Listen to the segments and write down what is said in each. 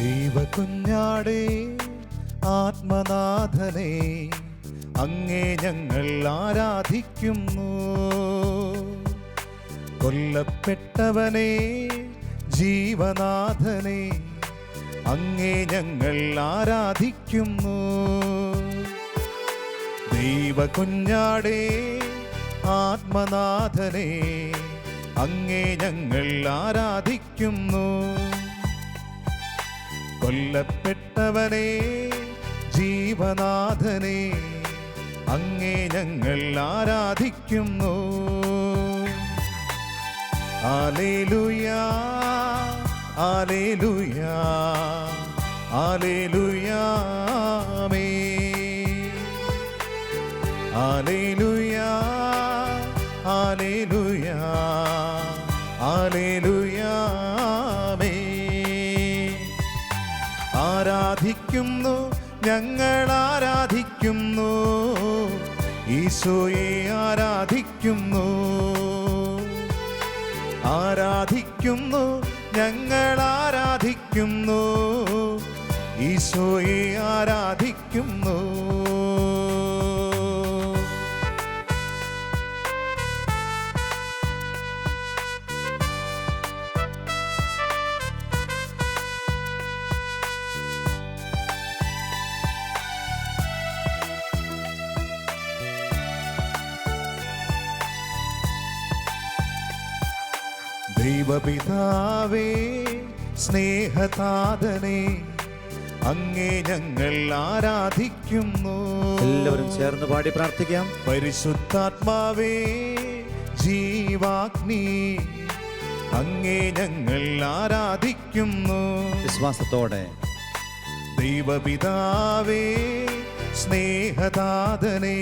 ദൈവകുഞ്ഞാടേ ആത്മനാഥനെ അങ്ങേ ഞങ്ങൾ ആരാധിക്കുന്നു. കൊല്ലപ്പെട്ടവനെ ജീവനാഥനെ അങ്ങേ ഞങ്ങൾ ആരാധിക്കുന്നു. ദൈവകുഞ്ഞാടേ ആത്മനാഥനെ അങ്ങേ ഞങ്ങൾ ആരാധിക്കുന്നു. കൊല്ലപ്പെട്ടവനെ ജീവനാഥനെ അങ്ങേ ഞങ്ങൾ ആരാധിക്കുന്നു. ഹല്ലേലൂയാ ഹല്ലേലൂയാ ഹല്ലേലൂയാ ആമേൻ. ഹല്ലേലൂയാ ഹല്ലേലൂയാ ഹല്ലേലൂയാ ആമേൻ. ആരാധിക്കുന്നു ഞങ്ങൾ ആരാധിക്കുന്നു, ഈശോയെ ആരാധിക്കുന്നു. ആരാധിക്കുന്നു ഞങ്ങൾ ആരാധിക്കുന്നു, ഈശോയെ ആരാധിക്കുന്നു. ദൈവപിതാവേ സ്നേഹതാതനെ അങ്ങേ ഞങ്ങൾ ആരാധിക്കുന്നു. എല്ലാവരും ചേർന്ന് പാടി പ്രാർത്ഥിക്കാം. പരിശുദ്ധാത്മാവേ ജീവാഗ്നി അങ്ങേ ഞങ്ങൾ ആരാധിക്കുന്നു. വിശ്വാസത്തോടെ. ദൈവപിതാവേ സ്നേഹതാതനെ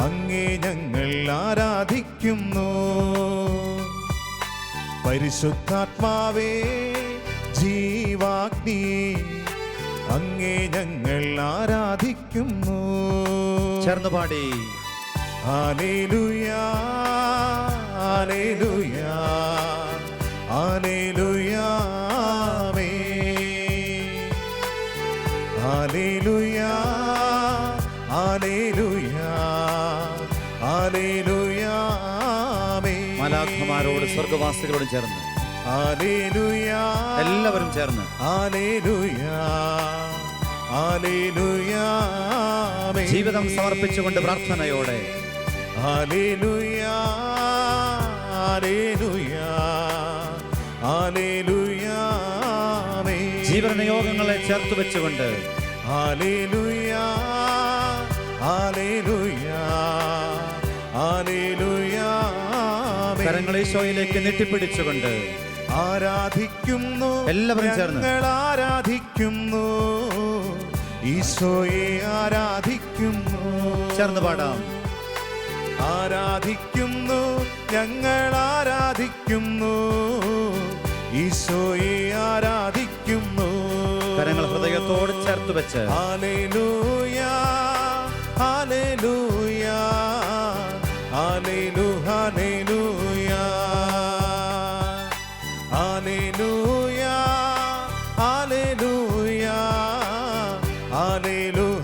അങ്ങേ ഞങ്ങൾ ആരാധിക്കുന്നു. പരിശുദ്ധാത്മാവേ ജീവാഗ്നി അങ്ങേ ഞങ്ങൾ ആരാധിക്കുന്നു. ചേർന്ന് പാടി. ഹല്ലേലൂയാ ഹല്ലേലൂയാ ഹല്ലേലൂയാ ആമേൻ. ഹല്ലേലൂയാ ഹല്ലേലൂയാ ഹല്ലേലൂയാ ആമേൻ. മാലാഖമാരോട് സ്വർഗ്ഗവാസികളോടും ചേർന്ന് ഹല്ലേലൂയാ എല്ലാവരും ചേർന്ന് ഹല്ലേലൂയാ ഹല്ലേലൂയാ ആമേൻ. ജീവിതം സമർപ്പിച്ചുകൊണ്ട് പ്രാർത്ഥനയോടെ ഹല്ലേലൂയാ ഹല്ലേലൂയാ ഹല്ലേലൂയാ ആമേൻ. ജീവനയോഗങ്ങളെ ചേർത്ത് വെച്ചുകൊണ്ട് ഹല്ലേലൂയാ ഹല്ലേലൂയാ ഹല്ലേലൂയാ ആമേൻ. കരങ്ങളെ ഈശോയിലേക്ക് നീട്ടിപ്പിടിച്ചുകൊണ്ട് ആരാധിക്കുന്നു എല്ലാവരും ചേർന്ന് ഞങ്ങൾ ആരാധിക്കുന്നു, ഈശോയെ ആരാധിക്കുന്നു. ചേർന്ന് പാടാം. ആരാധിക്കുന്നു ഞങ്ങൾ ആരാധിക്കുന്നു, ഈശോയെ ആരാധിക്കുന്നു. കരങ്ങൾ ഹൃദയത്തോട് ചേർത്ത് വെച്ച് ഹല്ലേലൂയാ ഹല്ലേലൂയാ ഹല്ലേലൂയാ ഹല്ലേലൂയാ ഹല്ലേലൂയാ ഹല്ലേലൂയാ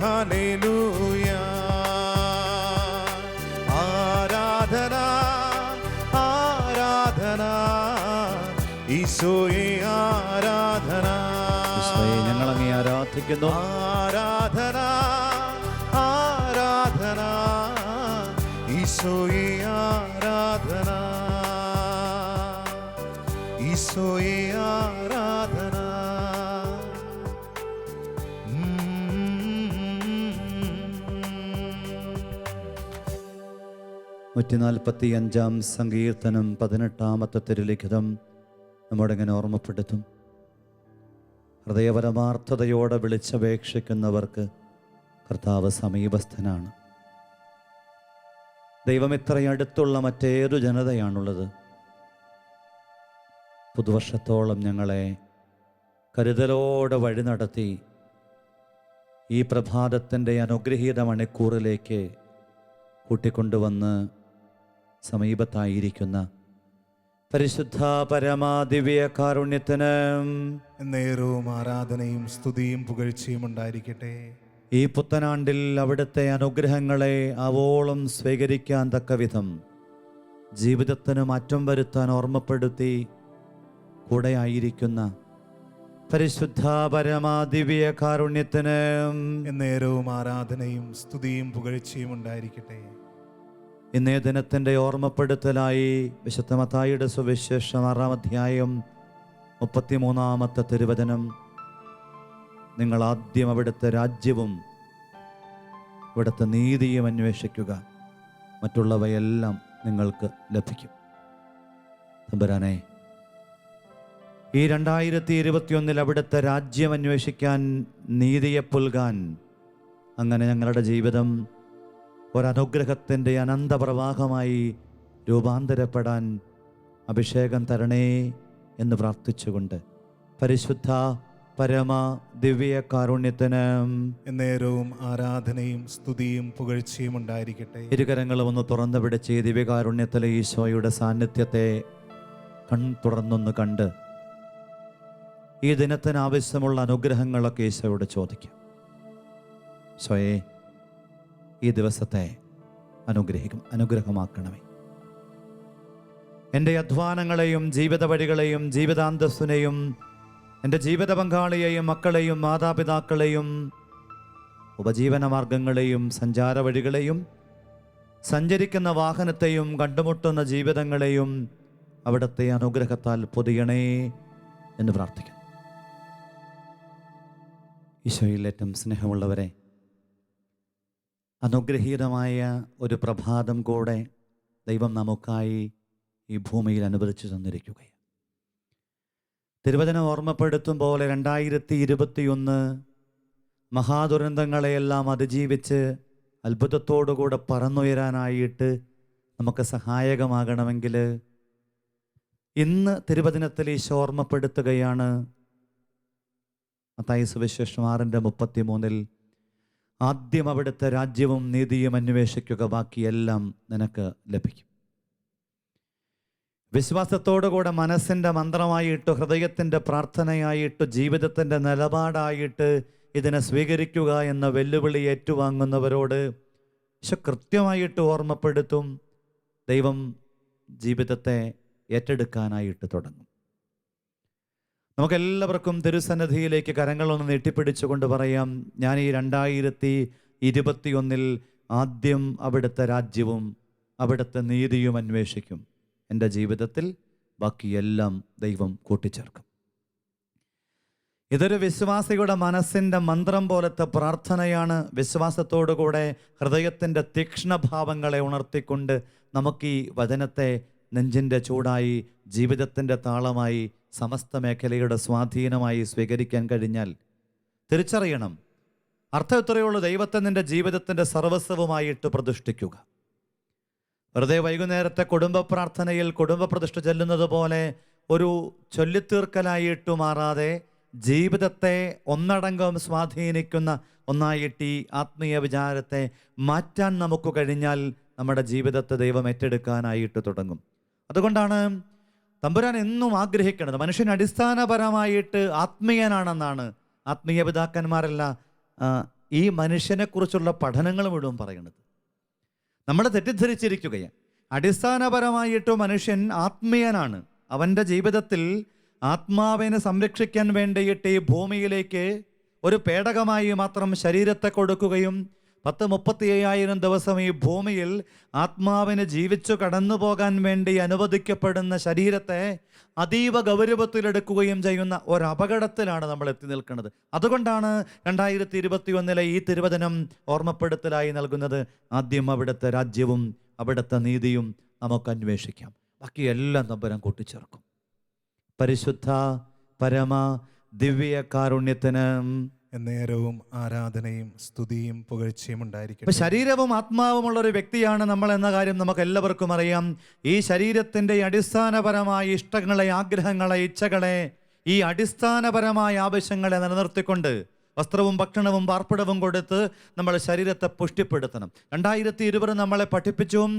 ഹല്ലേലൂയാ. ആരാധന ആരാധന ഈശോയെ ആരാധന. ഈശോയെ ഞങ്ങൾ അങ്ങേ ആരാധിക്കുന്നു. ആരാധന ആരാധന ഈശോയെ ആരാധന ഈശോയെ ആരാധന. 145 സങ്കീർത്തനം 18 തിരുലിഖിതം നമ്മോടിങ്ങനെ ഓർമ്മപ്പെടുത്തും. ഹൃദയപരമാർത്ഥതയോടെ വിളിച്ചപേക്ഷിക്കുന്നവർക്ക് കർത്താവ് സമീപസ്ഥനാണ്. ദൈവം ഇത്രയടുത്തുള്ള മറ്റേതു ജനതയാണുള്ളത്? പുതുവർഷത്തോളം ഞങ്ങളെ കരുതലോടെ വഴി നടത്തി ഈ പ്രഭാതത്തിൻ്റെ അനുഗ്രഹീത മണിക്കൂറിലേക്ക് കൂട്ടിക്കൊണ്ടുവന്ന് സമീപത്തായിരിക്കുന്ന പരിശുദ്ധ പരമാ ദിവ്യ കാരുണ്യത്തിന് നേരവും ആരാധനയും സ്തുതിയും പുകഴ്ചയും ഉണ്ടായിരിക്കട്ടെ. ഈ പുത്തനാണ്ടിൽ അവിടുത്തെ അനുഗ്രഹങ്ങളെ ആവോളം സ്വീകരിക്കാൻ തക്കവിധം ജീവിതത്തിന് മാറ്റം വരുത്താൻ ഓർമ്മപ്പെടുത്തി കൂടെയായിരിക്കുന്ന പരിശുദ്ധ പരമാ ദിവ്യ കാരുണ്യത്തിന് നേരവും ആരാധനയും സ്തുതിയും പുകഴ്ചയും ഉണ്ടായിരിക്കട്ടെ. ഇന്നേ ദിനത്തിൻ്റെ ഓർമ്മപ്പെടുത്തലായി വിശുദ്ധ മത്തായിയുടെ സുവിശേഷം 6-ാം അധ്യായം 33-ാമത്തെ തിരുവചനം, നിങ്ങൾ ആദ്യം അവിടുത്തെ രാജ്യവും അവിടുത്തെ നീതിയും അന്വേഷിക്കുക, മറ്റുള്ളവയെല്ലാം നിങ്ങൾക്ക് ലഭിക്കും. തമ്പുരാനെ, ഈ 2021 അവിടുത്തെ രാജ്യം അന്വേഷിക്കാൻ, നീതിയെ പുൽകാൻ, അങ്ങനെ ഞങ്ങളുടെ ജീവിതം ഒരനുഗ്രഹത്തിൻ്റെ അനന്തപ്രവാഹമായി രൂപാന്തരപ്പെടാൻ അഭിഷേകം തരണേ എന്ന് പ്രാർത്ഥിച്ചുകൊണ്ട് പരിശുദ്ധ പരമ ദിവ്യ കാരുണ്യത്തിന് നേരവും ആരാധനയും സ്തുതിയും പുകഴ്ചയും ഉണ്ടായിരിക്കട്ടെ. ഇരുകരങ്ങളും ഒന്ന് തുറന്നു പിടിച്ച് ദിവ്യകാരുണ്യത്തിലെ ഈശോയുടെ സാന്നിധ്യത്തെ തുറന്നൊന്ന് കണ്ട് ഈ ദിനത്തിന് ആവശ്യമുള്ള അനുഗ്രഹങ്ങളൊക്കെ ഈശോയോട് ചോദിക്കാം. ഈശോയെ, ഈ ദിവസത്തെ അനുഗ്രഹമാക്കണമേ. എൻ്റെ അധ്വാനങ്ങളെയും ജീവിത വഴികളെയും ജീവിതാന്തസ്സിനെയും എൻ്റെ ജീവിത പങ്കാളിയെയും മക്കളെയും മാതാപിതാക്കളെയും ഉപജീവന മാർഗങ്ങളെയും സഞ്ചാര വഴികളെയും സഞ്ചരിക്കുന്ന വാഹനത്തെയും കണ്ടുമുട്ടുന്ന ജീവിതങ്ങളെയും അവിടുത്തെ അനുഗ്രഹത്താൽ പൊതിയണേ എന്ന് പ്രാർത്ഥിക്കുന്നു. ഈശോയിൽ ഏറ്റവും സ്നേഹമുള്ളവരെ, അനുഗ്രഹീതമായ ഒരു പ്രഭാതം കൂടെ ദൈവം നമുക്കായി ഈ ഭൂമിയിൽ അനുവദിച്ചു തന്നിരിക്കുകയാണ്. തിരുവചനം ഓർമ്മപ്പെടുത്തും പോലെ 2021 മഹാദുരന്തങ്ങളെയെല്ലാം അതിജീവിച്ച് അത്ഭുതത്തോടുകൂടെ പറന്നുയരാനായിട്ട് നമുക്ക് സഹായകമാകണമെങ്കിൽ ഇന്ന് തിരുവചനത്തിൽ ഈശോ ഓർമ്മപ്പെടുത്തുകയാണ്. മത്തായി സുവിശേഷം 6:33 ആദ്യം അവിടുത്തെ രാജ്യവും നീതിയും അന്വേഷിക്കുക, ബാക്കിയെല്ലാം നിനക്ക് ലഭിക്കും. വിശ്വാസത്തോടുകൂടെ മനസ്സിൻ്റെ മന്ത്രമായിട്ട്, ഹൃദയത്തിൻ്റെ പ്രാർത്ഥനയായിട്ട്, ജീവിതത്തിൻ്റെ നിലപാടായിട്ട് ഇതിനെ സ്വീകരിക്കുക എന്ന വെല്ലുവിളി ഏറ്റുവാങ്ങുന്നവരോട് കൃത്യമായിട്ട് ഓർമ്മപ്പെടുത്തും. ദൈവം ജീവിതത്തെ ഏറ്റെടുക്കാനായിട്ട് തുടങ്ങും. നമുക്കെല്ലാവർക്കും തിരുസന്നിധിയിലേക്ക് കരങ്ങളൊന്ന് നീട്ടിപ്പിടിച്ചുകൊണ്ട് പറയാം, ഞാൻ ഈ 2021 ആദ്യം അവിടുത്തെ രാജ്യവും അവിടുത്തെ നീതിയും അന്വേഷിക്കും. എൻ്റെ ജീവിതത്തിൽ ബാക്കിയെല്ലാം ദൈവം കൂട്ടിച്ചേർക്കും. ഇതൊരു വിശ്വാസിയുടെ മനസ്സിൻ്റെ മന്ത്രം പോലത്തെ പ്രാർത്ഥനയാണ്. വിശ്വാസത്തോടുകൂടെ ഹൃദയത്തിൻ്റെ തീക്ഷ്ണഭാവങ്ങളെ ഉണർത്തിക്കൊണ്ട് നമുക്ക് ഈ വചനത്തെ നെഞ്ചിൻ്റെ ചൂടായി, ജീവിതത്തിൻ്റെ താളമായി, സമസ്ത മേഖലയുടെ സ്വാധീനമായി സ്വീകരിക്കാൻ കഴിഞ്ഞാൽ തിരിച്ചറിയണം, അർത്ഥം ഇത്രയുള്ളൂ: ദൈവത്തെ നിൻ്റെ ജീവിതത്തിൻ്റെ സർവസ്വവുമായിട്ട് പ്രതിഷ്ഠിക്കുക. വെറുതെ വൈകുന്നേരത്തെ കുടുംബ പ്രാർത്ഥനയിൽ കുടുംബ പ്രതിഷ്ഠ ചെല്ലുന്നത് പോലെ ഒരു ചൊല്ലിത്തീർക്കലായിട്ട് മാറാതെ ജീവിതത്തെ ഒന്നടങ്കം സ്വാധീനിക്കുന്ന ഒന്നായിട്ട് ഈ ആത്മീയ വിചാരത്തെ മാറ്റാൻ നമുക്ക് കഴിഞ്ഞാൽ നമ്മുടെ ജീവിതത്തെ ദൈവം ഏറ്റെടുക്കാനായിട്ട് തുടങ്ങും. അതുകൊണ്ടാണ് തമ്പുരാൻ എന്നും ആഗ്രഹിക്കുന്നത്, മനുഷ്യൻ അടിസ്ഥാനപരമായിട്ട് ആത്മീയനാണെന്നാണ് ആത്മീയ പിതാക്കന്മാരല്ല ഈ മനുഷ്യനെക്കുറിച്ചുള്ള പഠനങ്ങൾ മുഴുവൻ പറയുന്നത്. നമ്മൾ തെറ്റിദ്ധരിച്ചിരിക്കുകയാണ്. അടിസ്ഥാനപരമായിട്ട് മനുഷ്യൻ ആത്മീയനാണ്. അവൻ്റെ ജീവിതത്തിൽ ആത്മാവിനെ സംരക്ഷിക്കാൻ വേണ്ടിയിട്ട് ഈ ഭൂമിയിലേക്ക് ഒരു പേടകമായി മാത്രം ശരീരത്തെ കൊടുക്കുകയും 10-35,000 ദിവസം ഈ ഭൂമിയിൽ ആത്മാവിന് ജീവിച്ചു കടന്നു പോകാൻ വേണ്ടി അനുവദിക്കപ്പെടുന്ന ശരീരത്തെ അതീവ ഗൗരവത്തിലെടുക്കുകയും ചെയ്യുന്ന ഒരപകടത്തിലാണ് നമ്മൾ എത്തി നിൽക്കുന്നത്. അതുകൊണ്ടാണ് 2021 ഈ തിരുവചനം ഓർമ്മപ്പെടുത്തലായി നൽകുന്നത്. ആദ്യം അവിടുത്തെ രാജ്യവും അവിടുത്തെ നീതിയും നമുക്ക് അന്വേഷിക്കാം, ബാക്കിയെല്ലാം തമ്പുരാൻ കൂട്ടിച്ചേർക്കും. പരിശുദ്ധ പരമ ദിവ്യ കാരുണ്യത്തിന് നേരവും ആരാധനയും സ്തുതിയും പുകഴ്ചയും ഉണ്ടായിരിക്കും. ശരീരവും ആത്മാവുമുള്ള ഒരു വ്യക്തിയാണ് നമ്മൾ എന്ന കാര്യം നമുക്ക് എല്ലാവർക്കും അറിയാം. ഈ ശരീരത്തിൻ്റെ അടിസ്ഥാനപരമായ ഇഷ്ടങ്ങളെ, ആഗ്രഹങ്ങളെ, ഇച്ഛകളെ, ഈ അടിസ്ഥാനപരമായ ആവശ്യങ്ങളെ നിലനിർത്തിക്കൊണ്ട് വസ്ത്രവും ഭക്ഷണവും പാർപ്പിടവും കൊടുത്ത് നമ്മൾ ശരീരത്തെ പുഷ്ടിപ്പെടുത്തണം. 2020 നമ്മളെ പഠിപ്പിച്ചും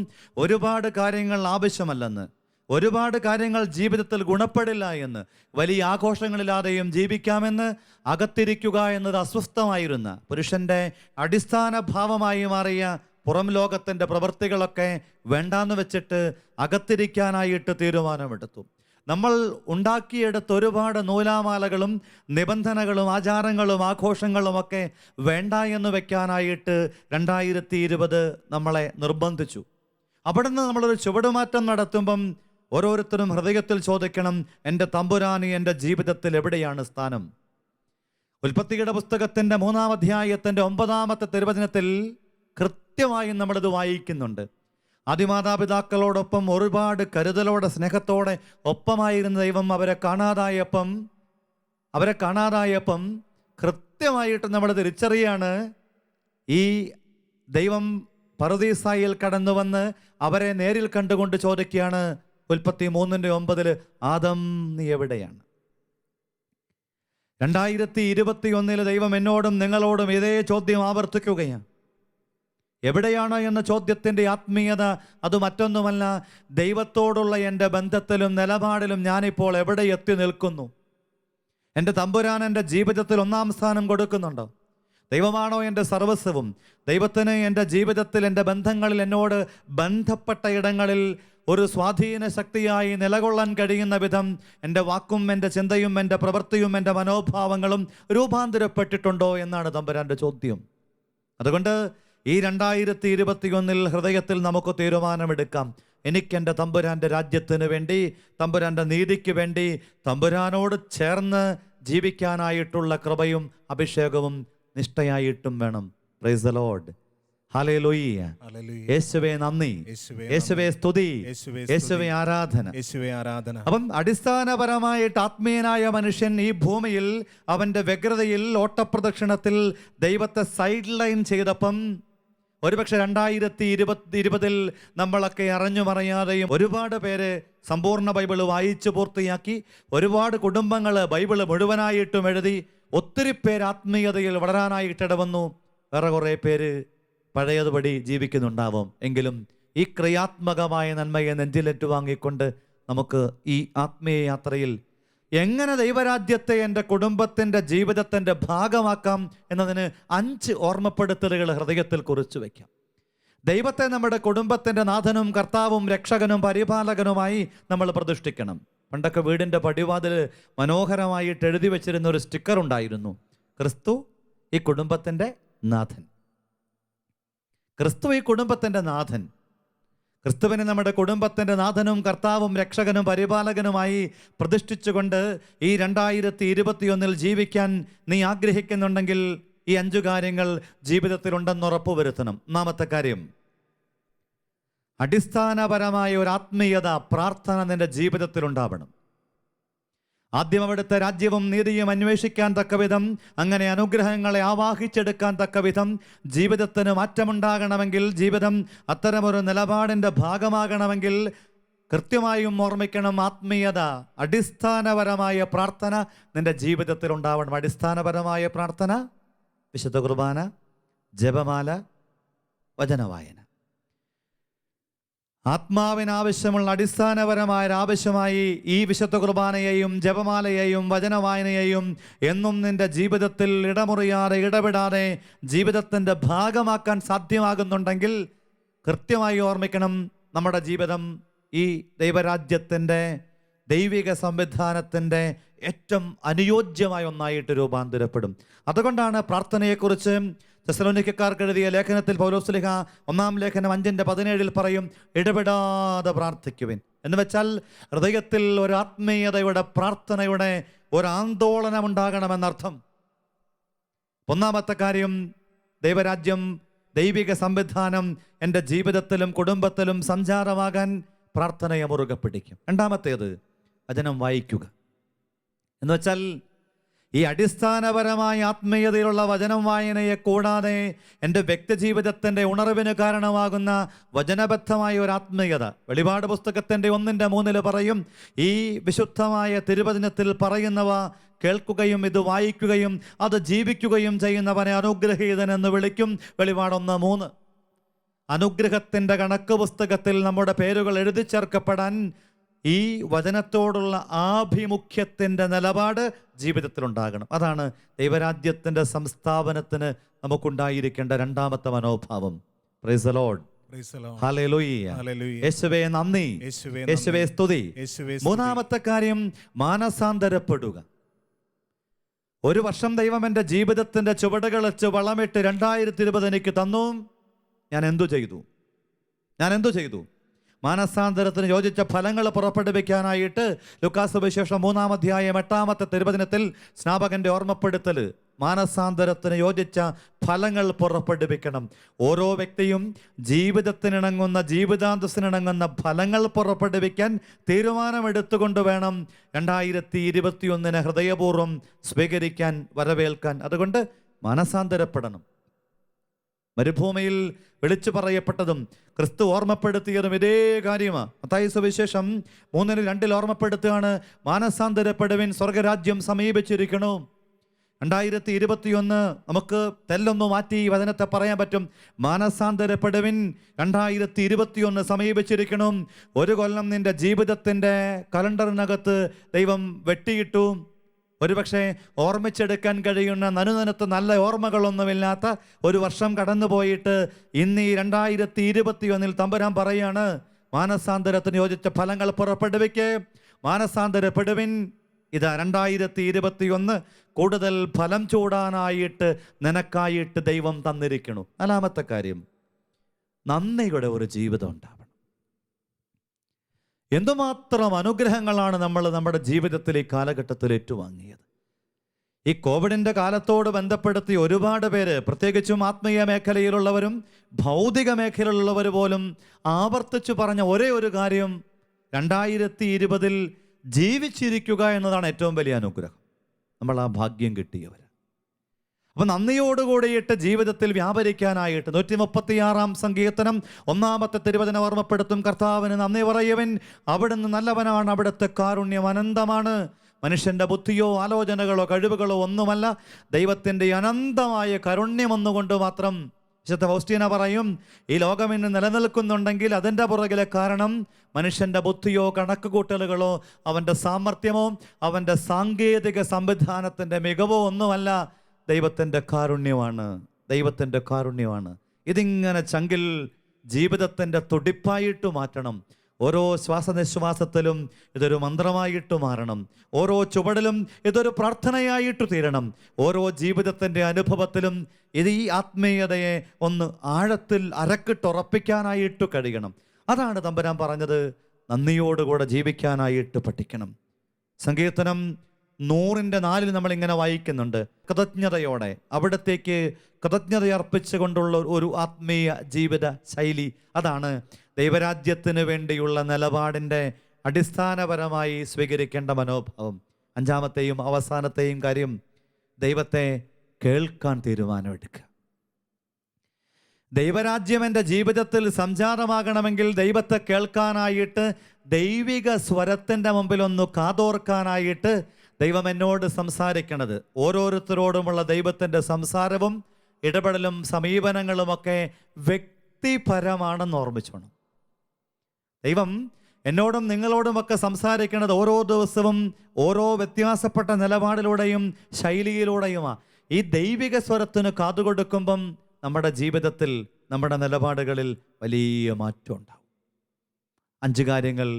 ഒരുപാട് കാര്യങ്ങൾ ആവശ്യമല്ലെന്ന്. ഒരുപാട് കാര്യങ്ങൾ ജീവിതത്തിൽ ഗുണപ്പെടില്ല എന്ന്, വലിയ ആഘോഷങ്ങളില്ലാതെയും ജീവിക്കാമെന്ന് അകത്തിരിക്കുക എന്നത് അസ്വസ്ഥമായിരുന്ന പുരുഷന്റെ അടിസ്ഥാന ഭാവമായി മാറിയ പുറം ലോകത്തിൻ്റെ പ്രവൃത്തികളൊക്കെ വേണ്ടാന്ന് വെച്ചിട്ട് അകത്തിരിക്കാനായിട്ട് തീരുമാനമെടുത്തു. നമ്മൾ ഉണ്ടാക്കിയെടുത്ത ഒരുപാട് നൂലാമാലകളും നിബന്ധനകളും ആചാരങ്ങളും ആഘോഷങ്ങളുമൊക്കെ വേണ്ട എന്ന് വെക്കാനായിട്ട് 2020 നമ്മളെ നിർബന്ധിച്ചു. അവിടുന്ന് നമ്മളൊരു ചുവടുമാറ്റം നടത്തുമ്പം ഓരോരുത്തരും ഹൃദയത്തിൽ ചോദിക്കണം, എൻ്റെ തമ്പുരാന് എൻ്റെ ജീവിതത്തിൽ എവിടെയാണ് സ്ഥാനം? ഉൽപ്പത്തിയുടെ പുസ്തകത്തിൻ്റെ 3-ാം അധ്യായത്തിൻ്റെ 9-ാമത്തെ തിരുവചനത്തിൽ കൃത്യമായും നമ്മളിത് വായിക്കുന്നുണ്ട്. ആദിമാതാപിതാക്കളോടൊപ്പം ഒരുപാട് കരുതലോടെ സ്നേഹത്തോടെ ഒപ്പമായിരുന്ന ദൈവം അവരെ കാണാതായപ്പം കൃത്യമായിട്ട് നമ്മൾ തിരിച്ചറിയാണ്. ഈ ദൈവം പറുദീസായിൽ കടന്നു വന്ന് അവരെ നേരിൽ കണ്ടുകൊണ്ട് ചോദിക്കുകയാണ്, ഉൽപ്പത്തി 3:9, ആദം നീ എവിടെയാണ്? 2021 ദൈവം എന്നോടും നിങ്ങളോടും ഇതേ ചോദ്യം ആവർത്തിക്കുകയാണ്. എവിടെയാണോ എന്ന ചോദ്യത്തിൻ്റെ ആത്മീയത അത് മറ്റൊന്നുമല്ല, ദൈവത്തോടുള്ള എൻ്റെ ബന്ധത്തിലും നിലപാടിലും ഞാനിപ്പോൾ എവിടെ എത്തി നിൽക്കുന്നു? എൻ്റെ തമ്പുരാൻ എൻ്റെ ജീവിതത്തിൽ 1-ാം സ്ഥാനം കൊടുക്കുന്നുണ്ടോ? ദൈവമാണോ എൻ്റെ സർവസ്വവും? ദൈവത്തിന് എൻ്റെ ജീവിതത്തിൽ, എൻ്റെ ബന്ധങ്ങളിൽ, എന്നോട് ബന്ധപ്പെട്ട ഇടങ്ങളിൽ ഒരു സ്വാധീന ശക്തിയായി നിലകൊള്ളാൻ കഴിയുന്ന വിധം എൻ്റെ വാക്കും എൻ്റെ ചിന്തയും എൻ്റെ പ്രവൃത്തിയും എൻ്റെ മനോഭാവങ്ങളും രൂപാന്തരപ്പെട്ടിട്ടുണ്ടോ എന്നാണ് തമ്പുരാൻ്റെ ചോദ്യം. അതുകൊണ്ട് ഈ 2021 ഹൃദയത്തിൽ നമുക്ക് തീരുമാനമെടുക്കാം. എനിക്കെൻ്റെ തമ്പുരാൻ്റെ രാജ്യത്തിന് വേണ്ടി, തമ്പുരാൻ്റെ നീതിക്ക് വേണ്ടി, തമ്പുരാനോട് ചേർന്ന് ജീവിക്കാനായിട്ടുള്ള കൃപയും അഭിഷേകവും നിഷ്ഠയായിട്ടും വേണം. Praise the Lord. ഹല്ലേലൂയ. യേശുവേ നന്ദി, യേശുവേ സ്തുതി, യേശുവേ ആരാധന. അപ്പം അടിസ്ഥാനപരമായിട്ട് ആത്മീയനായ മനുഷ്യൻ ഈ ഭൂമിയിൽ അവൻ്റെ വ്യഗ്രതയിൽ ഓട്ടപ്രദക്ഷിണത്തിൽ ദൈവത്തെ സൈഡ് ലൈൻ ചെയ്തപ്പം ഒരുപക്ഷെ 2020 നമ്മളൊക്കെ അറിഞ്ഞുമറിയാതെയും ഒരുപാട് പേര് സമ്പൂർണ്ണ ബൈബിള് വായിച്ചു പൂർത്തിയാക്കി, ഒരുപാട് കുടുംബങ്ങൾ ബൈബിള് മുഴുവനായിട്ടും എഴുതി, ഒത്തിരി പേര് ആത്മീയതയിൽ വളരാനായിട്ടിടവന്നു. വേറെ കുറേ പേര് പഴയതുപടി ജീവിക്കുന്നുണ്ടാവും. എങ്കിലും ഈ ക്രിയാത്മകമായ നന്മയെ നെഞ്ചിലേറ്റു വാങ്ങിക്കൊണ്ട് നമുക്ക് ഈ ആത്മീയ യാത്രയിൽ എങ്ങനെ ദൈവരാജ്യത്തെ എൻ്റെ കുടുംബത്തിൻ്റെ ജീവിതത്തിൻ്റെ ഭാഗമാക്കാം എന്നതിന് 5 ഓർമ്മപ്പെടുത്തലുകൾ ഹൃദയത്തിൽ കുറിച്ചു വയ്ക്കാം. ദൈവത്തെ നമ്മുടെ കുടുംബത്തിൻ്റെ നാഥനും കർത്താവും രക്ഷകനും പരിപാലകനുമായി നമ്മൾ പ്രതിഷ്ഠിക്കണം. പണ്ടൊക്കെ വീടിൻ്റെ പടിവാതിൽ മനോഹരമായിട്ട് എഴുതി വെച്ചിരുന്ന ഒരു സ്റ്റിക്കർ ഉണ്ടായിരുന്നു, ക്രിസ്തു ഈ കുടുംബത്തിൻ്റെ നാഥൻ. ക്രിസ്തു ഈ കുടുംബത്തിൻ്റെ നാഥൻ. ക്രിസ്തുവിനെ നമ്മുടെ കുടുംബത്തിൻ്റെ നാഥനും കർത്താവും രക്ഷകനും പരിപാലകനുമായി പ്രതിഷ്ഠിച്ചുകൊണ്ട് ഈ 2021 ജീവിക്കാൻ നീ ആഗ്രഹിക്കുന്നുണ്ടെങ്കിൽ ഈ 5 കാര്യങ്ങൾ ജീവിതത്തിലുണ്ടെന്ന് ഉറപ്പുവരുത്തണം. 1-ാമത്തെ കാര്യം, അടിസ്ഥാനപരമായ ഒരു ആത്മീയത, പ്രാർത്ഥന നിന്റെ ജീവിതത്തിൽ ഉണ്ടാവണം. ആദ്യം അവിടുത്തെ രാജ്യവും നീതിയും അന്വേഷിക്കാൻ തക്കവിധം, അങ്ങനെ അനുഗ്രഹങ്ങളെ ആവാഹിച്ചെടുക്കാൻ തക്കവിധം ജീവിതത്തിന് മാറ്റമുണ്ടാകണമെങ്കിൽ, ജീവിതം അത്തരമൊരു നിലപാടിൻ്റെ ഭാഗമാകണമെങ്കിൽ കൃത്യമായും ഓർമ്മിക്കണം, ആത്മീയത, അടിസ്ഥാനപരമായ പ്രാർത്ഥന നിന്റെ ജീവിതത്തിൽ ഉണ്ടാവണം. അടിസ്ഥാനപരമായ പ്രാർത്ഥന, വിശുദ്ധ കുർബാന, ജപമാല, വചനവായന. ആത്മാവിനാവശ്യമുള്ള അടിസ്ഥാനപരമായ ആവശ്യമായി ഈ വിശുദ്ധ കുർബാനയെയും ജപമാലയെയും വചനവായനയെയും എന്നും നിന്റെ ജീവിതത്തിൽ ഇടമുറിയാതെ ഇടപെടാതെ ജീവിതത്തിൻ്റെ ഭാഗമാക്കാൻ സാധ്യമാകുന്നുണ്ടെങ്കിൽ കൃത്യമായി ഓർമ്മിക്കണം, നമ്മുടെ ജീവിതം ഈ ദൈവരാജ്യത്തിൻ്റെ ദൈവിക സംവിധാനത്തിൻ്റെ ഏറ്റവും അനുയോജ്യമായ ഒന്നായിട്ട് രൂപാന്തരപ്പെടും. അതുകൊണ്ടാണ് പ്രാർത്ഥനയെക്കുറിച്ച് തെസ്സലോനിക്കക്കാർക്ക് എഴുതിയ ലേഖനത്തിൽ പൗലോസ് ശ്ലീഹ 1-ാം ലേഖനം 5:17 പറയും, ഇടപെടാതെ പ്രാർത്ഥിക്കുവിൻ. എന്ന് വെച്ചാൽ ഹൃദയത്തിൽ ഒരു ആത്മീയതയുടെ, പ്രാർത്ഥനയുടെ ഒരു ആന്തോളനം ഉണ്ടാകണമെന്നർത്ഥം. 1-ാമത്തെ കാര്യം, ദൈവരാജ്യം, ദൈവിക സംവിധാനം എൻ്റെ ജീവിതത്തിലും കുടുംബത്തിലും സഞ്ചാരമാകാൻ പ്രാർത്ഥനയെ മുറുകെ പിടിക്കും. 2-ാമത്തേത്, വചനം വായിക്കുക. എന്ന് വെച്ചാൽ ഈ അടിസ്ഥാനപരമായ ആത്മീയതയിലുള്ള വചനം വായനയെ കൂടാതെ എൻ്റെ വ്യക്തിജീവിതത്തിൻ്റെ ഉണർവിന് കാരണമാകുന്ന വചനബദ്ധമായ ഒരു ആത്മീയത, വെളിപാട് പുസ്തകത്തിൻ്റെ 1:3 പറയും, ഈ വിശുദ്ധമായ തിരുവചനത്തിൽ പറയുന്നവ കേൾക്കുകയും ഇത് വായിക്കുകയും അത് ജീവിക്കുകയും ചെയ്യുന്നവനെ അനുഗ്രഹീതൻ എന്ന് വിളിക്കും. വെളിപാട് 1:3. അനുഗ്രഹത്തിൻ്റെ കണക്ക് പുസ്തകത്തിൽ നമ്മുടെ പേരുകൾ എഴുതി ചേർക്കപ്പെടാൻ ഈ വചനത്തോടുള്ള ആഭിമുഖ്യത്തിൻ്റെ നിലപാട് ജീവിതത്തിലുണ്ടാകണം. അതാണ് ദൈവരാജ്യത്തിൻ്റെ സംസ്ഥാപനത്തിന് നമുക്കുണ്ടായിരിക്കേണ്ട രണ്ടാമത്തെ മനോഭാവം. Praise the Lord. ഹല്ലേലൂയ. യേശുവേ നന്ദി, യേശുവേ സ്തുതി. മൂന്നാമത്തെ കാര്യം, മാനസാന്തരപ്പെടുക. ഒരു വർഷം ദൈവം എൻ്റെ ജീവിതത്തിൻ്റെ ചുവടുകൾ വെച്ച് വളമിട്ട് 2020 എനിക്ക് തന്നു. ഞാൻ എന്തു ചെയ്തു? മാനസാന്തരത്തിന് യോജിച്ച ഫലങ്ങൾ പുറപ്പെടുവിക്കാനായിട്ട് ലൂക്കാസ് സുവിശേഷം 3-ാം അധ്യായം 8-ാമത്തെ തിരുവചനത്തിൽ സ്നാപകന്റെ ഓർമ്മപ്പെടുത്തൽ, മാനസാന്തരത്തിന് യോജിച്ച ഫലങ്ങൾ പുറപ്പെടുവിക്കണം. ഓരോ വ്യക്തിയും ജീവിതത്തിനിണങ്ങുന്ന, ജീവിതാന്തസ്സിനിണങ്ങുന്ന ഫലങ്ങൾ പുറപ്പെടുവിക്കാൻ തീരുമാനമെടുത്തുകൊണ്ട് വേണം 2021 ഹൃദയപൂർവ്വം സ്വീകരിക്കാൻ, വരവേൽക്കാൻ. അതുകൊണ്ട് മാനസാന്തരപ്പെടണം. മരുഭൂമിയിൽ വിളിച്ചു പറയപ്പെട്ടതും ക്രിസ്തു ഓർമ്മപ്പെടുത്തിയതും ഇതേ കാര്യമാണ്. മത്തായി സുവിശേഷം 3:2 ഓർമ്മപ്പെടുത്തുകയാണ്, മാനസാന്തരപ്പെടുവിൻ, സ്വർഗരാജ്യം സമീപിച്ചിരിക്കണു. 2021 നമുക്ക് തെല്ലൊന്നു മാറ്റി ഈ വചനത്തെ പറയാൻ പറ്റും. മാനസാന്തരപ്പെടുവിൻ, 2021 സമീപിച്ചിരിക്കണം. ഒരു കൊല്ലം നിന്റെ ജീവിതത്തിൻ്റെ കലണ്ടറിനകത്ത് ദൈവം വെട്ടിയിട്ടു. ഒരുപക്ഷെ ഓർമ്മിച്ചെടുക്കാൻ കഴിയുന്ന നനുനനത്ത് നല്ല ഓർമ്മകളൊന്നുമില്ലാത്ത ഒരു വർഷം കടന്നുപോയിട്ട് ഇന്ന് ഈ 2021 തമ്പുരാൻ പറയാണ്, മാനസാന്തരത്തിന് യോജിച്ച ഫലങ്ങൾ പുറപ്പെടുവിക്ക്, മാനസാന്തരപ്പെടുവിൻ. ഇതാ 2021 കൂടുതൽ ഫലം ചൂടാനായിട്ട് നിനക്കായിട്ട് ദൈവം തന്നിരിക്കണു. നാലാമത്തെ കാര്യം, നന്ദിയുടെ ഒരു ജീവിതം ഉണ്ടാവണം. എന്തുമാത്രം അനുഗ്രഹങ്ങളാണ് നമ്മൾ നമ്മുടെ ജീവിതത്തിൽ ഈ കാലഘട്ടത്തിൽ ഏറ്റുവാങ്ങിയത്. ഈ കോവിഡിൻ്റെ കാലത്തോട് ബന്ധപ്പെടുത്തി ഒരുപാട് പേര്, പ്രത്യേകിച്ചും ആത്മീയ മേഖലയിലുള്ളവരും ഭൗതിക മേഖലയിലുള്ളവർ പോലും ആവർത്തിച്ചു പറഞ്ഞ ഒരേ ഒരു കാര്യം, 2020 ജീവിച്ചിരിക്കുക എന്നതാണ് ഏറ്റവും വലിയ അനുഗ്രഹം. നമ്മൾ ആ ഭാഗ്യം കിട്ടിയവർ. അപ്പം നന്ദിയോടുകൂടിയിട്ട് ജീവിതത്തിൽ വ്യാപരിക്കാനായിട്ട് 136-ാം സങ്കീർത്തനം 1-ാമത്തെ തിരുവചനം ഓർമ്മപ്പെടുത്തും, കർത്താവിന് നന്ദി പറയുവൻ, അവിടുന്ന് നല്ലവനാണ്, അവിടുത്തെ കാരുണ്യം അനന്തമാണ്. മനുഷ്യൻ്റെ ബുദ്ധിയോ ആലോചനകളോ കഴിവുകളോ ഒന്നുമല്ല, ദൈവത്തിൻ്റെ അനന്തമായ കാരുണ്യം ഒന്നുകൊണ്ട് മാത്രം. വിശുദ്ധ ഫൗസ്റ്റീന പറയും, ഈ ലോകം ഇന്ന് നിലനിൽക്കുന്നുണ്ടെങ്കിൽ അതിൻ്റെ പുറകിലെ കാരണം മനുഷ്യൻ്റെ ബുദ്ധിയോ കണക്കുകൂട്ടലുകളോ അവൻ്റെ സാമർഥ്യമോ അവൻ്റെ സാങ്കേതിക സംവിധാനത്തിൻ്റെ മികവോ ഒന്നുമല്ല, ദൈവത്തിൻ്റെ കാരുണ്യമാണ്. ഇതിങ്ങനെ ചങ്കിൽ ജീവിതത്തിൻ്റെ തുടിപ്പായിട്ട് മാറ്റണം. ഓരോ ശ്വാസനിശ്വാസത്തിലും ഇതൊരു മന്ത്രമായിട്ട് മാറണം. ഓരോ ചുവടിലും ഇതൊരു പ്രാർത്ഥനയായിട്ട് തീരണം. ഓരോ ജീവിതത്തിൻ്റെ അനുഭവത്തിലും ഇത് ഈ ആത്മീയതയെ ഒന്ന് ആഴത്തിൽ അരക്കിട്ടുറപ്പിക്കാനായിട്ട് കഴിയണം. അതാണ് തമ്പുരാൻ പറഞ്ഞത്, നന്ദിയോടുകൂടെ ജീവിക്കാനായിട്ട് പഠിക്കണം. സങ്കീർത്തനം 104 നമ്മളിങ്ങനെ വായിക്കുന്നുണ്ട്, കൃതജ്ഞതയോടെ അവിടത്തേക്ക് കൃതജ്ഞതയർപ്പിച്ചുകൊണ്ടുള്ള ഒരു ആത്മീയ ജീവിത ശൈലി. അതാണ് ദൈവരാജ്യത്തിന് വേണ്ടിയുള്ള നിലപാടിൻ്റെ അടിസ്ഥാനപരമായി സ്വീകരിക്കേണ്ട മനോഭാവം. 5-ാമത്തെയും അവസാനത്തെയും കാര്യം, ദൈവത്തെ കേൾക്കാൻ തീരുമാനമെടുക്കുക. ദൈവരാജ്യം എൻ്റെ ജീവിതത്തിൽ സംജാതമാകണമെങ്കിൽ ദൈവത്തെ കേൾക്കാനായിട്ട്, ദൈവിക സ്വരത്തിൻ്റെ മുമ്പിലൊന്ന് കാതോർക്കാനായിട്ട് ദൈവം എന്നോട് സംസാരിക്കണത്, ഓരോരുത്തരോടുമുള്ള ദൈവത്തിൻ്റെ സംസാരവും ഇടപെടലും സമീപനങ്ങളുമൊക്കെ വ്യക്തിപരമാണെന്ന് ഓർമ്മിച്ചോണം. ദൈവം എന്നോടും നിങ്ങളോടുമൊക്കെ സംസാരിക്കുന്നത് ഓരോ ദിവസവും ഓരോ വ്യത്യാസപ്പെട്ട നിലപാടിലൂടെയും ശൈലിയിലൂടെയുമാണ്. ഈ ദൈവിക സ്വരത്തിന് കാതുകൊടുക്കുമ്പം നമ്മുടെ ജീവിതത്തിൽ, നമ്മുടെ നിലപാടുകളിൽ വലിയ മാറ്റം ഉണ്ടാവും. 5 കാര്യങ്ങൾ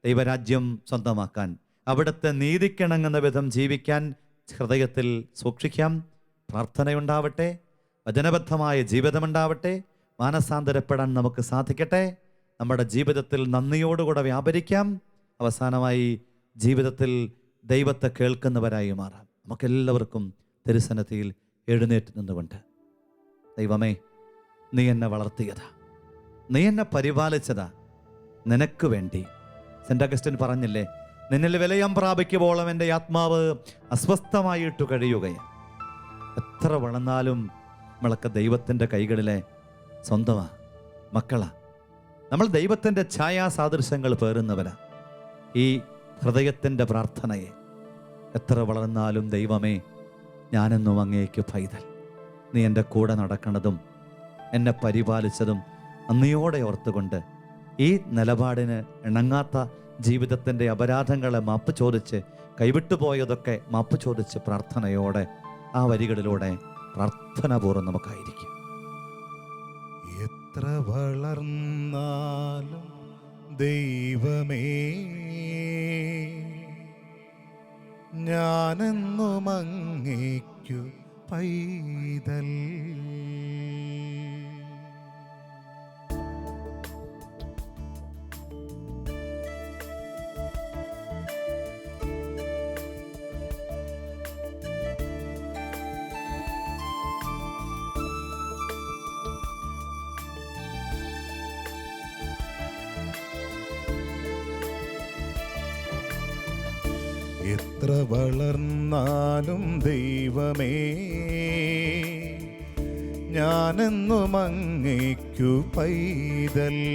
ദൈവരാജ്യം സ്വന്തമാക്കാൻ, അവിടുത്തെ നീതിക്കിണങ്ങുന്ന വിധം ജീവിക്കാൻ ഹൃദയത്തിൽ സൂക്ഷിക്കാം. പ്രാർത്ഥനയുണ്ടാവട്ടെ, വചനബദ്ധമായ ജീവിതമുണ്ടാവട്ടെ, മാനസാന്തരപ്പെടാൻ നമുക്ക് സാധിക്കട്ടെ. നമ്മുടെ ജീവിതത്തിൽ നന്ദിയോടുകൂടെ വ്യാപരിക്കാം. അവസാനമായി ജീവിതത്തിൽ ദൈവത്തെ കേൾക്കുന്നവരായി മാറാം. നമുക്കെല്ലാവർക്കും തിരുസന്നിധിയിൽ എഴുന്നേറ്റ് നിന്നുകൊണ്ട്, ദൈവമേ, നീ എന്നെ വളർത്തിയതാ, നീ എന്നെ പരിപാലിച്ചതാ, നിനക്ക് വേണ്ടി. സെൻ്റ് അഗസ്റ്റിൻ പറഞ്ഞില്ലേ, നിന്നിൽ വിലയം പ്രാപിക്കുമ്പോളം എൻ്റെ ആത്മാവ് അസ്വസ്ഥമായിട്ട് കഴിയുകയാണ്. എത്ര വളർന്നാലും നമ്മളൊക്കെ ദൈവത്തിൻ്റെ കൈകളിലെ സ്വന്തമാണ്, മക്കളാ. നമ്മൾ ദൈവത്തിൻ്റെ ഛായാസാദൃശ്യങ്ങൾ പേറുന്നവരാ. ഈ ഹൃദയത്തിൻ്റെ പ്രാർത്ഥനയെ എത്ര വളർന്നാലും, ദൈവമേ, ഞാനെന്നും അങ്ങേക്ക് പൈതൽ, നീ എൻ്റെ കൂടെ നടക്കണതും എന്നെ പരിപാലിച്ചതും നന്ദിയോടെ ഓർത്തുകൊണ്ട് ഈ നിലപാടിന് ഇണങ്ങാത്ത ജീവിതത്തിൻ്റെ അപരാധങ്ങളെ മാപ്പ് ചോദിച്ച്, കൈവിട്ടുപോയതൊക്കെ മാപ്പ് ചോദിച്ച് പ്രാർത്ഥനയോടെ ആ വരികളിലൂടെ പ്രാർത്ഥനാപൂർവ്വം നമുക്കായിരിക്കും. എത്ര വളർന്നാലും ദൈവമേ, ഞാനെന്നും അങ്ങേക്കു പൈതൽ. എത്ര വളർന്നാലും ദൈവമേ, ഞാനെന്നും അങ്ങേക്കു പൈതൽ.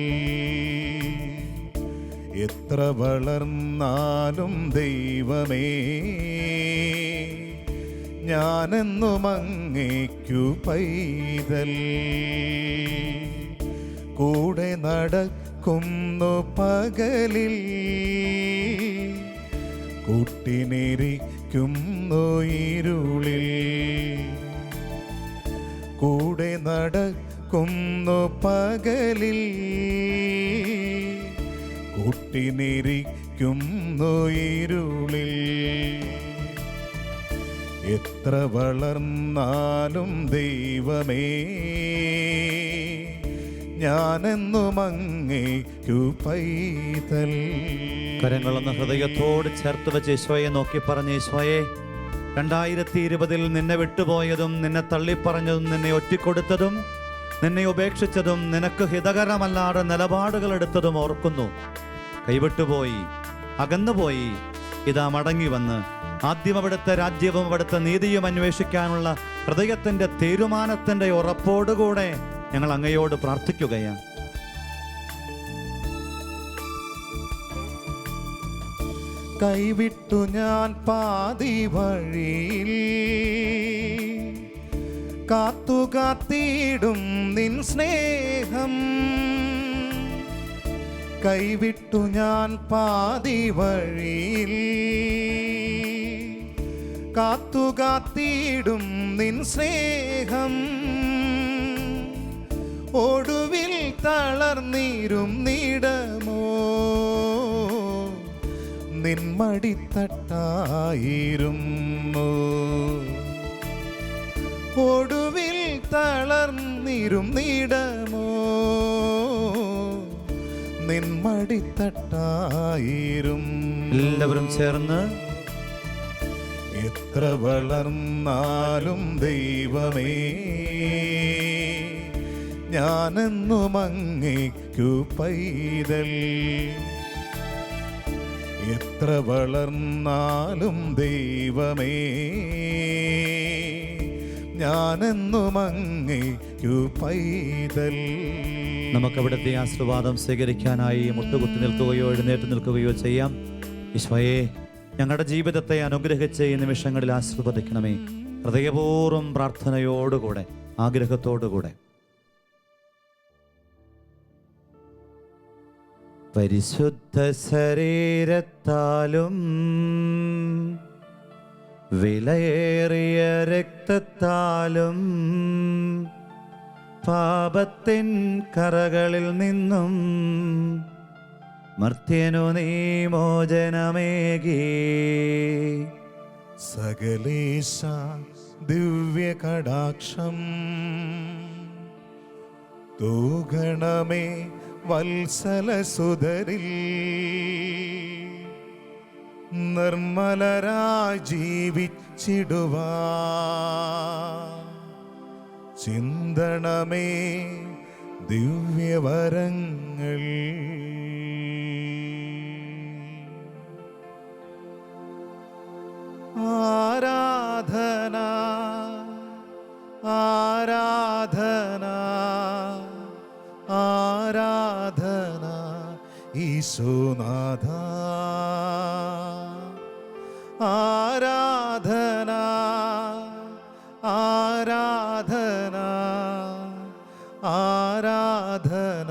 എത്ര വളർന്നാലും ദൈവമേ, ഞാനെന്നും അങ്ങേക്കു പൈതൽ. കൂടെ നടക്കുന്നു പകലിൽ, കൂട്ടിനിരിക്കുന്നു ഇരുളിൽ. കൂടെ നടക്കുന്നു പകലിൽ, കൂട്ടിനിരിക്കുന്നു ഇരുളിൽ. എത്ര വളർന്നാലും ദൈവമേ, ഞാനെന്നും അങ്ങേക്കു പൈതൽ. കരങ്ങളൊന്ന് ഹൃദയത്തോട് ചേർത്ത് വെച്ച് ഈശോയെ നോക്കി പറഞ്ഞ്, ഈശോയെ, 2020 നിന്നെ വിട്ടുപോയതും നിന്നെ തള്ളിപ്പറഞ്ഞതും നിന്നെ ഒറ്റിക്കൊടുത്തതും നിന്നെ ഉപേക്ഷിച്ചതും നിനക്ക് ഹിതകരമല്ലാതെ നിലപാടുകൾ എടുത്തതും ഓർക്കുന്നു. കൈവിട്ടുപോയി, അകന്നുപോയി. ഇതാ മടങ്ങി വന്ന് ആദ്യം അവിടുത്തെ രാജ്യവും അവിടുത്തെ നീതിയും അന്വേഷിക്കാനുള്ള ഹൃദയത്തിൻ്റെ തീരുമാനത്തിൻ്റെ ഉറപ്പോടുകൂടെ ഞങ്ങൾ അങ്ങയോട് പ്രാർത്ഥിക്കുകയാണ്. കൈവിട്ടു ഞാൻ പാതി വഴിയിൽ, കാത്തുകാത്തിടും നിൻ സ്നേഹം. കൈവിട്ടു ഞാൻ പാതി വഴിയിൽ, കാത്തുകാത്തിടും നിൻ സ്നേഹം. ഒടുവിൽ തളർന്നീരും നീടമോ, നിൻമടിത്തട്ടായിരുന്നു. ഒടുവിൽ തളർന്നിരും നീടമോ, നിൻമടിത്തട്ടായിരുന്നു. എല്ലാവരും ചേർന്ന് എത്ര വളർന്നാലും ദൈവമേ, ഞാനെന്നും അങ്ങേക്കു പൈതൽ. എത്ര വളർന്നാലും ദൈവമേ, ഞാനെന്നും അങ്ങേക്കു പൈതൽ. നമുക്കവിടുത്തെ ആശീർവാദം സ്വീകരിക്കാനായി മുട്ടുകുത്തി നിൽക്കുകയോ എഴുന്നേറ്റ് നിൽക്കുകയോ ചെയ്യാം. ഈശോയെ, ഞങ്ങളുടെ ജീവിതത്തെ അനുഗ്രഹിച്ച് ഈ നിമിഷങ്ങളിൽ ആശീർവദിക്കണമേ. ഹൃദയപൂർവ്വം പ്രാർത്ഥനയോടുകൂടെ, ആഗ്രഹത്തോടുകൂടെ. പരിശുദ്ധ ശരീരത്താലും വിലയേറിയ രക്തത്താലും പാപത്തിൻ കറകളിൽ നിന്നും മർത്യനു നീ മോചനമേകി. സകലേശ ദിവ്യ കടാക്ഷം തൂഗണമേ വത്സലസുതരിൽ. നിർമ്മലരായി ജീവിച്ചിടുവാൻ ചിന്തണമേ ദിവ്യവരങ്ങൾ. ആരാധന ആരാധന ആരാധന ഈശോനാഥ. ആരാധന ആരാധന ആരാധന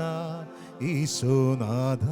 ഈശോനാഥ.